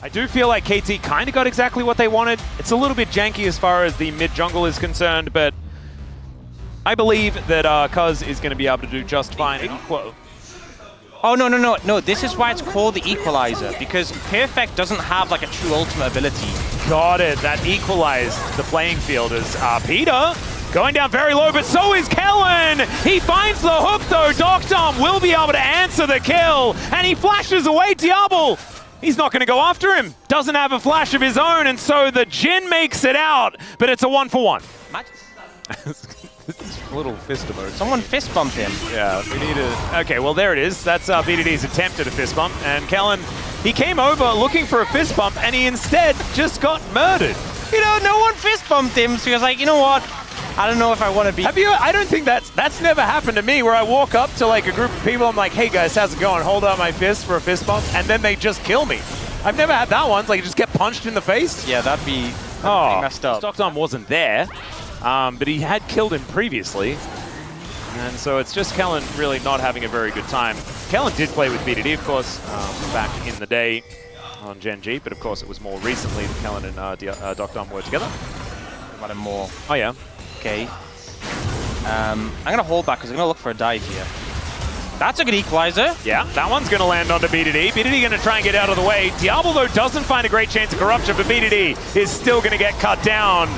I do feel like KT kind of got exactly what they wanted. It's a little bit janky as far as the mid jungle is concerned, but I believe that Cuz is going to be able to do just fine. Oh, no. This is why it's called the Equalizer, because Perfect doesn't have like a true ultimate ability. Got it. That equalized the playing field as Peter going down very low, but so is Kellen. He finds the hook though. Doctom will be able to answer the kill, and he flashes away Diablo. He's not going to go after him. Doesn't have a flash of his own, and so the Jhin makes it out, but it's a 1-for-1. This is a little fist emote. Someone fist bumped him. Yeah, we need to... Okay, well, there it is. That's BDD's attempt at a fist bump, and Kellen, he came over looking for a fist bump, and he instead just got murdered. You know, no one fist bumped him, so he was like, you know what? I don't know if I want to be... Have you... I don't think that's never happened to me, where I walk up to like a group of people, I'm like, hey guys, how's it going? Hold out my fist for a fist bump, and then they just kill me. I've never had that once, like just get punched in the face. Yeah, that'd be messed up. Stockton wasn't there, but he had killed him previously. And so it's just Kellen really not having a very good time. Kellen did play with BDD, of course, back in the day on Gen G, but of course it was more recently that Kellen and Doctom were together. About him more. Oh yeah. Okay. I'm going to hold back because I'm going to look for a dive here. That's a good equalizer. Yeah, that one's going to land onto BDD. BDD going to try and get out of the way. Diablo, though, doesn't find a great chance of corruption, but BDD is still going to get cut down.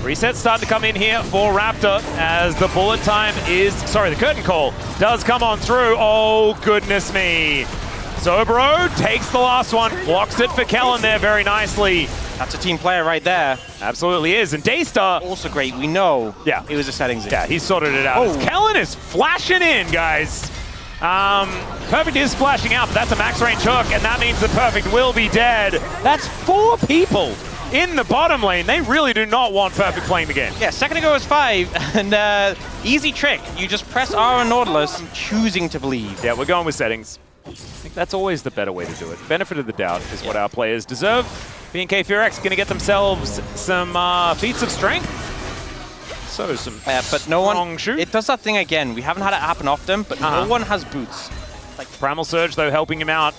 Reset's starting to come in here for Raptor as the bullet time is... Sorry, the curtain call does come on through. Oh, goodness me. Sobro takes the last one, blocks it for Kellen there very nicely. That's a team player right there. Absolutely is. And Daystar... Also great. We know it was a settings issue. Yeah, he sorted it out. Oh. Kellen is flashing in, guys. Perfect is flashing out, but that's a max range hook, and that means the Perfect will be dead. That's 4 people in the bottom lane. They really do not want Perfect playing the game. Yeah, second ago was 5, and easy trick. You just press R on Nautilus. I'm choosing to believe. Yeah, we're going with settings. I think that's always the better way to do it. Benefit of the doubt is what our players deserve. BNK FEARX going to get themselves some feats of strength. So some but no one shoot. It does that thing again. We haven't had it happen often, but no one has boots. Like Primal Surge though helping him out.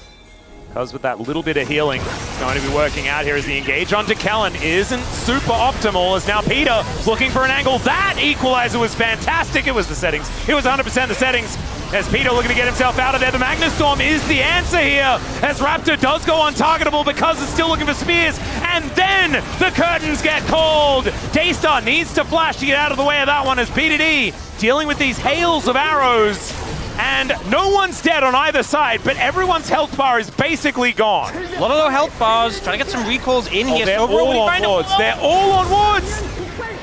Because with that little bit of healing, it's going to be working out here as the engage onto Kellen isn't super optimal, as now Peter looking for an angle. That equalizer was fantastic. It was the settings. It was 100% the settings. As Peter looking to get himself out of there. The Magnus Storm is the answer here, as Raptor does go untargetable because it's still looking for spears. And then the curtains get called. Daystar needs to flash to get out of the way of that one, as BDD dealing with these hails of arrows. And no one's dead on either side, but everyone's health bar is basically gone. A lot of low health bars, trying to get some recalls in here. They're all on wards. They're all on wards.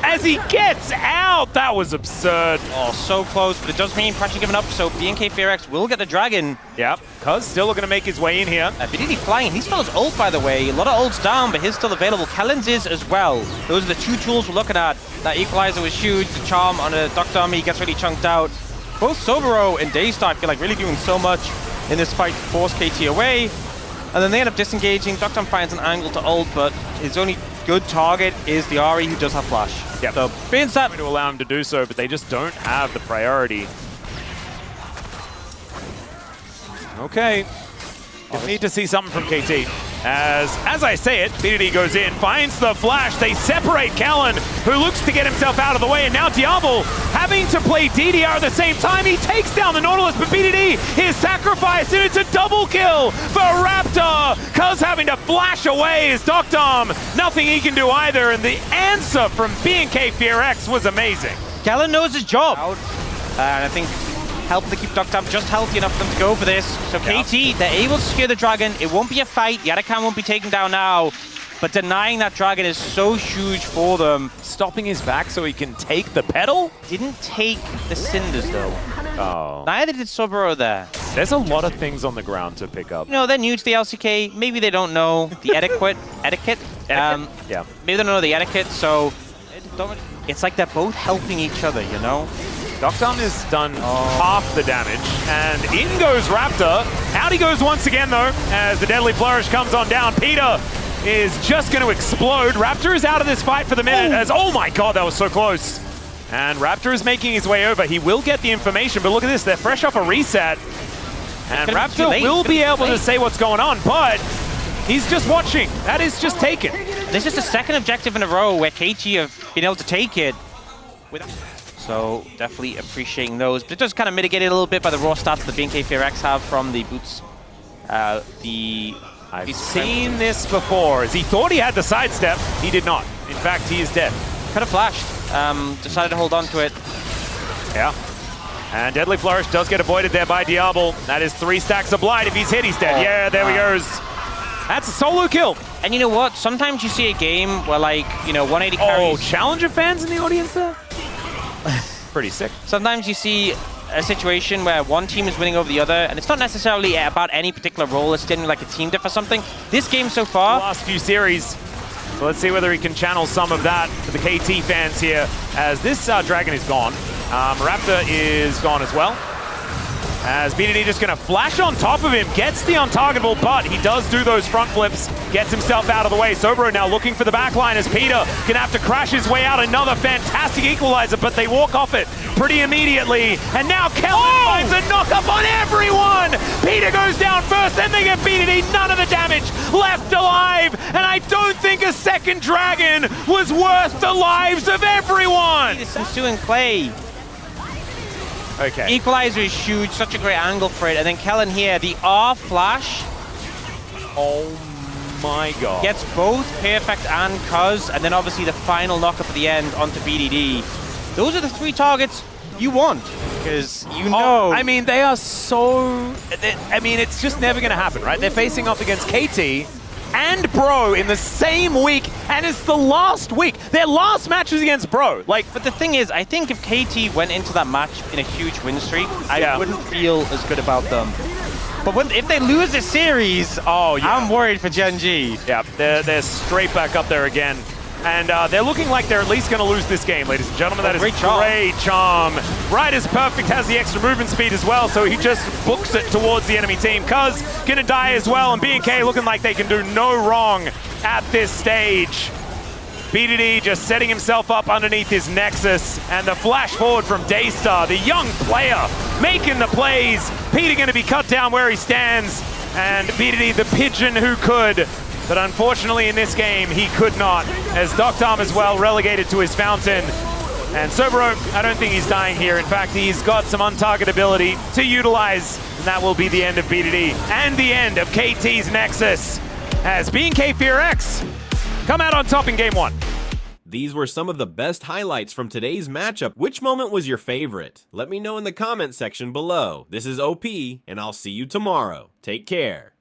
As he gets out, that was absurd. Oh, so close, but it does mean pressure given up, so BNK FEARX will get the dragon. Yep, Cuz still looking to make his way in here. BDD flying, he's still his ult, by the way. A lot of ults down, but his still available. Kellen's is as well. Those are the 2 tools we're looking at. That equalizer was huge, the charm on a Doctom, he gets really chunked out. Both Sobro and Daystar feel like really doing so much in this fight to force KT away. And then they end up disengaging. Doctom finds an angle to ult, but his only good target is the Ahri, who does have flash. Yep. So being set to allow him to do so, but they just don't have the priority. Okay. Need to see something from KT. As I say it, BDD goes in, finds the flash. They separate Kellen, who looks to get himself out of the way, and now Diablo having to play DDR at the same time. He takes down the Nautilus, but BDD is sacrificed, and it's a double kill for Raptor. Cuz having to flash away is Doctom. Nothing he can do either, and the answer from BNK FEARX was amazing. Kellen knows his job. And I think helping to keep Doctom just healthy enough for them to go for this. So KT, they're able to secure the dragon. It won't be a fight. The Yadakan won't be taken down now. But denying that dragon is so huge for them. Stopping his back so he can take the pedal? Didn't take the cinders, though. Oh. Neither did Sobro there. There's a lot of things on the ground to pick up. You know, they're new to the LCK. Maybe they don't know the etiquette. Yeah. Maybe they don't know the etiquette, so it's like they're both helping each other, you know? Doctom has done half the damage, and in goes Raptor. Out he goes once again, though, as the Deadly Flourish comes on down. Peter is just going to explode. Raptor is out of this fight for the minute, as, oh my god, that was so close. And Raptor is making his way over. He will get the information, but look at this, they're fresh off a reset. And Raptor will be able to say what's going on, but He's just watching. That is just taken. This is the second objective in a row where KT have been able to take it. So definitely appreciating those. But it does kind of mitigate it a little bit by the raw stats the BNK FEARX have from the boots. I've seen this before. As he thought he had the sidestep, he did not. In fact, he is dead. Could have flashed. Decided to hold on to it. Yeah. And Deadly Flourish does get avoided there by Diablo. That is 3 stacks of blight. If he's hit, he's dead. Yeah, there he goes. That's a solo kill. And you know what? Sometimes you see a game where, like, 180 carries. Oh, Challenger fans in the audience there? Pretty sick. Sometimes you see a situation where one team is winning over the other, and it's not necessarily about any particular role. It's generally like a team diff or something. This game so far... Last few series. So let's see whether he can channel some of that for the KT fans here, as this Dragon is gone. Raptor is gone as well. As BDD just going to flash on top of him, gets the untargetable, but he does do those front flips, gets himself out of the way. Sobro now looking for the backline as Peter going to have to crash his way out. Another fantastic equalizer, but they walk off it pretty immediately. And now Kellen finds a knock-up on everyone! Peter goes down first, then they get BDD, none of the damage, left alive, and I don't think a second Dragon was worth the lives of everyone! This ensuing play. Okay. Equalizer is huge, such a great angle for it. And then Kellen here, the R flash. Oh my god. Gets both Perfect and Cuz, and then obviously the final knockup at the end onto BDD. Those are the 3 targets you want, because you know. I mean, they are so... I mean, it's just never going to happen, right? They're facing off against KT and Bro in the same week, and it's the last week. Their last match was against Bro. But the thing is, I think if KT went into that match in a huge win streak, I wouldn't feel as good about them. But if they lose the series, I'm worried for Gen G. Yeah, they're straight back up there again. And they're looking like they're at least going to lose this game, ladies and gentlemen. That is great charm. Right as Perfect has the extra movement speed as well, so he just books it towards the enemy team. Cuz going to die as well, and BNK looking like they can do no wrong at this stage. BDD just setting himself up underneath his nexus, and the flash forward from Daystar, the young player, making the plays. Peter going to be cut down where he stands, and BDD, the pigeon who could. But unfortunately in this game, he could not, as Doctom as well relegated to his fountain. And Sobro, I don't think he's dying here. In fact, he's got some untargetability to utilize, and that will be the end of BDD and the end of KT's Nexus, as BNK FEARX come out on top in game 1. These were some of the best highlights from today's matchup. Which moment was your favorite? Let me know in the comment section below. This is OP, and I'll see you tomorrow. Take care.